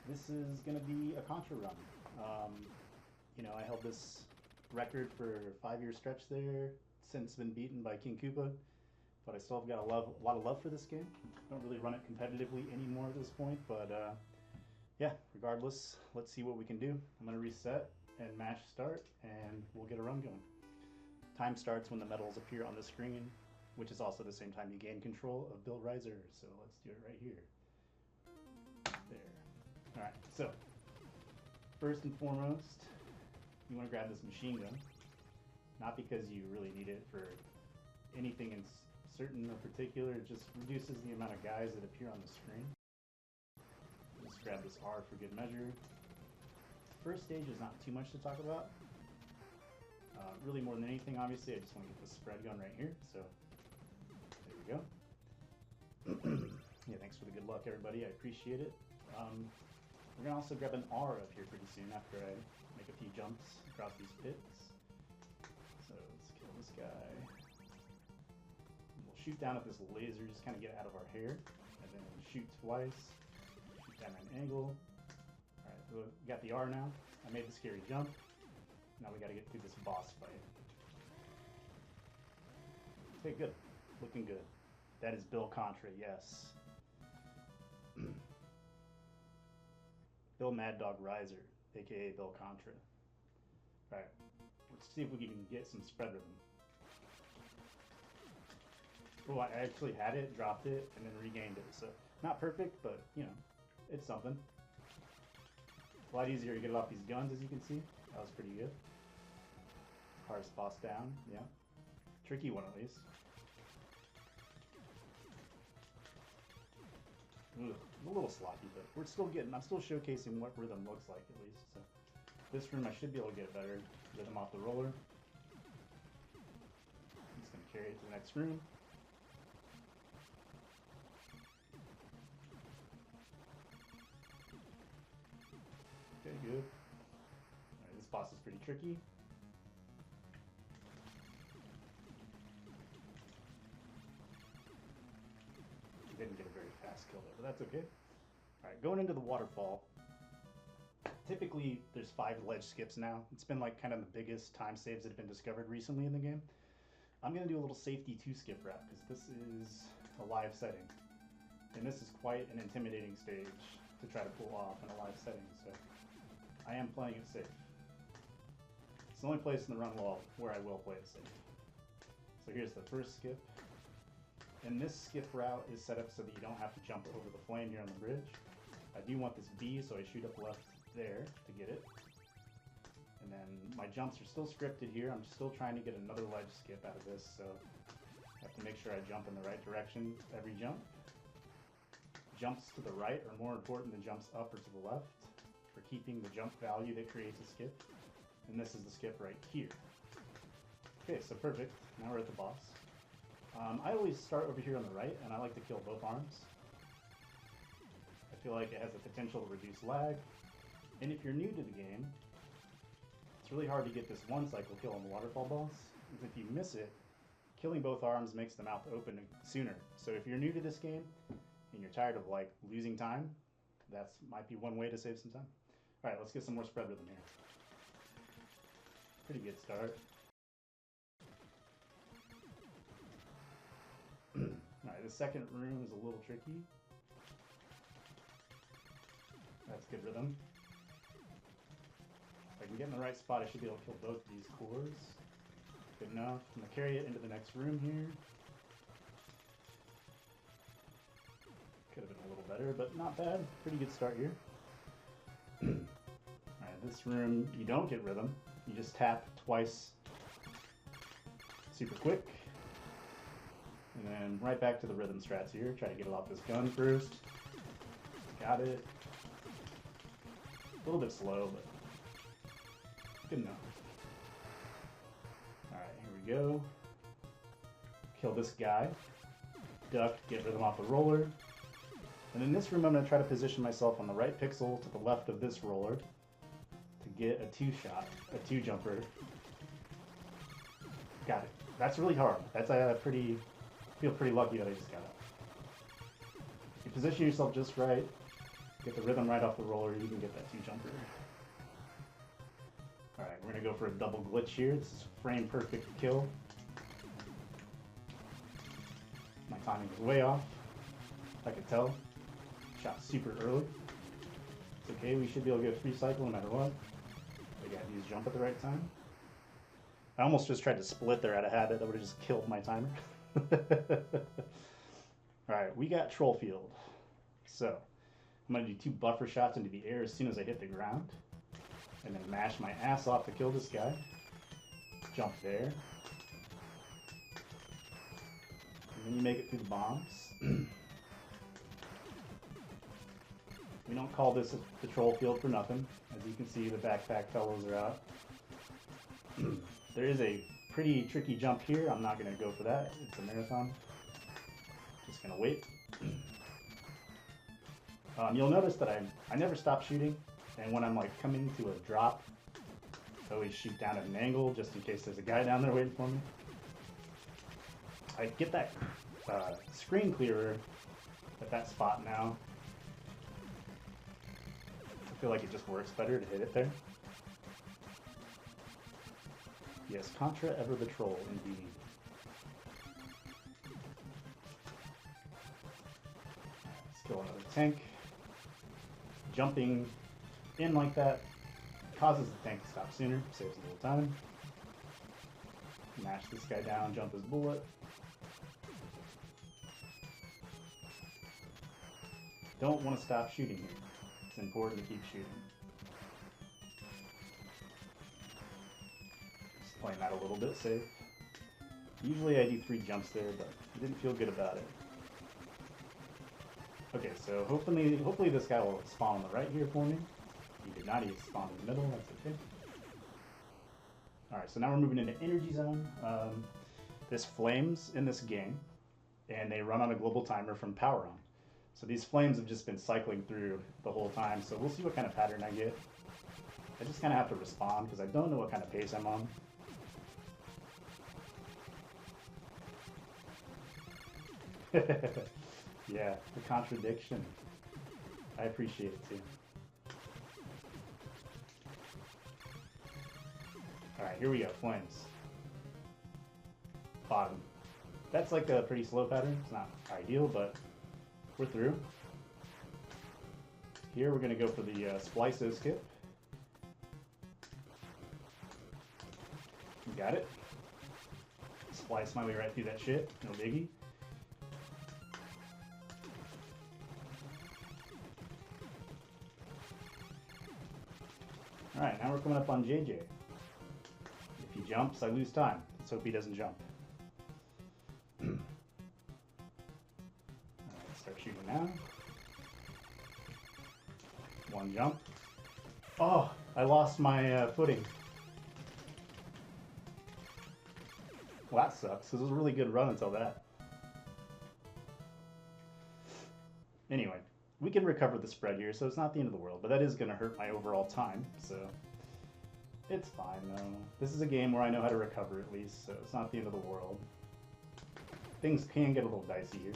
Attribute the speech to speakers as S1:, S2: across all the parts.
S1: This is going to be a Contra run. You know, I held this record for a 5-year stretch there, since been beaten by King Koopa, but I still have got a lot of love for this game. Don't really run it competitively anymore at this point, but yeah, regardless, let's see what we can do. I'm going to reset and mash start, and we'll get a run going. Time starts when the medals appear on the screen, which is also the same time you gain control of Bill Riser, so let's do it right here. There. Alright, so, first and foremost, you want to grab this machine gun. Not because you really need it for anything in certain or particular, it just reduces the amount of guys that appear on the screen. Just grab this R for good measure. First stage is not too much to talk about. Really more than anything, obviously, I just want to get the spread gun right here, so there we go. Yeah, thanks for the good luck, everybody, I appreciate it. We're going to also grab an R up here pretty soon after I make a few jumps across these pits. So let's kill this guy. We'll shoot down at this laser, just kind of get out of our hair, and then shoot twice, shoot down at an angle. Alright, so we got the R now. I made the scary jump. Now we got to get through this boss fight. Okay, good. Looking good. That is Bill Contra, yes. Bill Mad Dog Riser, aka Bill Contra. Alright, let's see if we can get some spread rhythm. Oh, I actually had it, dropped it, and then regained it. So, not perfect, but, you know, it's something. A lot easier to get it off these guns, as you can see. That was pretty good. Hardest boss down, yeah. Tricky one, at least. Ugh, a little sloppy, but we're still getting, I'm still showcasing what rhythm looks like, at least. So, this room I should be able to get better rhythm off the roller. I'm just going to carry it to the next room. Okay, good. Alright, this boss is pretty tricky. Didn't get a very fast kill there, but that's okay. Alright, going into the waterfall. Typically, there's 5 ledge skips now. It's been like kind of the biggest time saves that have been discovered recently in the game. I'm going to do a little safety 2-skip route, because this is a live setting. And this is quite an intimidating stage to try to pull off in a live setting, so I am playing it safe. It's the only place in the run where I will play it safe. So here's the first skip. And this skip route is set up so that you don't have to jump over the flame here on the bridge. I do want this B, so I shoot up left there to get it. And then my jumps are still scripted here. I'm still trying to get another ledge skip out of this, so I have to make sure I jump in the right direction every jump. Jumps to the right are more important than jumps up or to the left for keeping the jump value that creates a skip. And this is the skip right here. Okay, so perfect. Now we're at the boss. I always start over here on the right, and I like to kill both arms. I feel like it has the potential to reduce lag. And if you're new to the game, it's really hard to get this one cycle kill on the waterfall boss. Because if you miss it, killing both arms makes the mouth open sooner. So if you're new to this game, and you're tired of like losing time, that might be one way to save some time. Alright, let's get some more spread rhythm here. Pretty good start. Alright, the second room is a little tricky. That's good rhythm. If I can get in the right spot, I should be able to kill both of these cores. Good enough. I'm going to carry it into the next room here. Could have been a little better, but not bad. Pretty good start here. Alright, this room, you don't get rhythm. You just tap twice super quick. And then right back to the rhythm strats here. Try to get it off this gun first. Got it. A little bit slow, but good enough. Alright, here we go. Kill this guy. Duck, get rhythm off the roller. And in this room, I'm going to try to position myself on the right pixel to the left of this roller to get a 2-shot, a 2-jumper. Got it. That's really hard. That's feel pretty lucky that I just got it. If you position yourself just right, Get the rhythm right off the roller, you can get that 2-jumper. Alright, we're going to go for a double glitch here. This is frame perfect kill. My timing is way off. I could tell. Shot super early. It's okay, we should be able to get a free cycle no matter what. I gotta use jump at the right time. I almost just tried to split there out of habit. That would have just killed my timer. Alright, we got Troll Field. So, I'm going to do 2 buffer shots into the air as soon as I hit the ground. And then mash my ass off to kill this guy. Jump there. And then you make it through the bombs. We don't call this the Troll Field for nothing. As you can see, the backpack fellows are out. There is a pretty tricky jump here. I'm not going to go for that. It's a marathon. Just going to wait. You'll notice that I never stop shooting, and when I'm like coming to a drop, I always shoot down at an angle just in case there's a guy down there waiting for me. I get that screen clearer at that spot now. I feel like it just works better to hit it there. Yes, Contra ever the troll, indeed. Let's kill another tank. Jumping in like that causes the tank to stop sooner, saves a little time. Mash this guy down, jump his bullet. Don't want to stop shooting here. It's important to keep shooting. Just playing that a little bit safe. Usually I do 3 jumps there, but I didn't feel good about it. Okay, so hopefully this guy will spawn on the right here for me. He did not, he spawned in the middle, that's okay. Alright, so now we're moving into Energy Zone. There's flames in this game, and they run on a global timer from power on. So these flames have just been cycling through the whole time, so we'll see what kind of pattern I get. I just kind of have to respond, because I don't know what kind of pace I'm on. Yeah, the contradiction. I appreciate it too. Alright, here we go, flames. Bottom. That's like a pretty slow pattern. It's not ideal, but we're through. Here we're going to go for the splice skip. Got it. Splice my way right through that shit. No biggie. Alright, now we're coming up on JJ. If he jumps, I lose time. Let's hope he doesn't jump. Alright, start shooting now. 1 jump. Oh, I lost my footing. Well, that sucks. This was a really good run until that. Anyway. We can recover the spread here, so it's not the end of the world, but that is going to hurt my overall time, so it's fine, though. This is a game where I know how to recover at least, so it's not the end of the world. Things can get a little dicey here.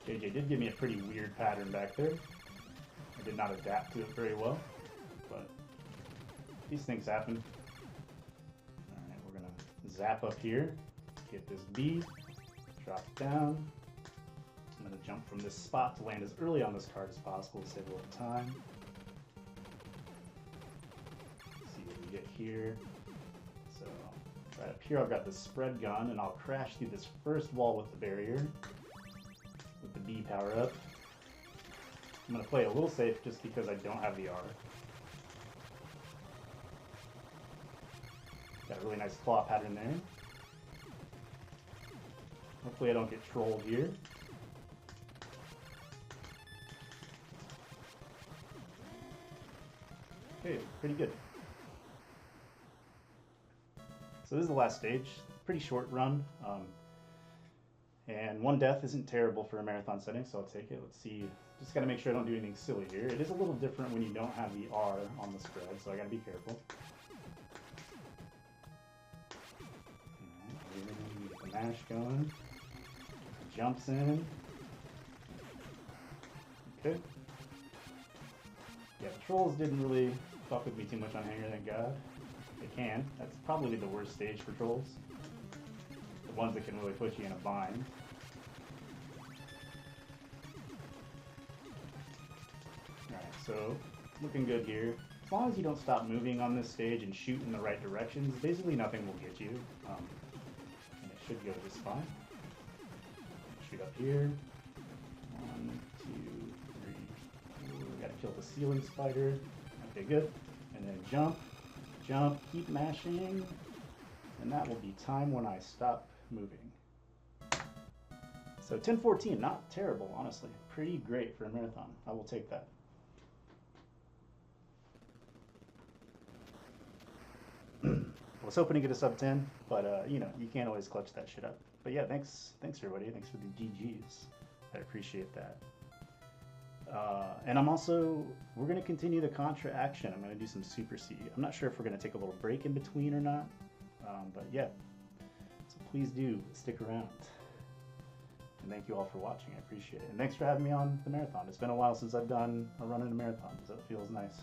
S1: JJ did give me a pretty weird pattern back there. I did not adapt to it very well, but these things happen. Zap up here, get this B, drop down. I'm going to jump from this spot to land as early on this card as possible to save a little time. Let's see what we get here. So, right up here I've got this spread gun, and I'll crash through this first wall with the barrier, with the B power up. I'm going to play a little safe just because I don't have the R. Got a really nice claw pattern there. Hopefully I don't get trolled here. Okay, pretty good. So this is the last stage. Pretty short run. And 1 death isn't terrible for a marathon setting, so I'll take it. Let's see. Just got to make sure I don't do anything silly here. It is a little different when you don't have the R on the spread, so I got to be careful. mash going. Jumps in. Okay. Yeah, the trolls didn't really fuck with me too much on Hanger, thank God. They can. That's probably the worst stage for trolls. The ones that can really put you in a bind. Alright, so looking good here. As long as you don't stop moving on this stage and shoot in the right directions, basically nothing will get you. And it should go just fine. Shoot up here. 1, 2, 3, 4. Gotta kill the ceiling spider. Okay, good. And then jump, jump, keep mashing. And that will be time when I stop moving. So 10:14, not terrible, honestly. Pretty great for a marathon. I will take that. I was hoping to get a sub 10, but you know, you can't always clutch that shit up. But yeah, thanks everybody. Thanks for the GGs. I appreciate that. And we're going to continue the Contra action. I'm going to do some Super C. I'm not sure if we're going to take a little break in between or not. But yeah, so please do stick around. And thank you all for watching. I appreciate it. And thanks for having me on the marathon. It's been a while since I've done a run in a marathon, so it feels nice.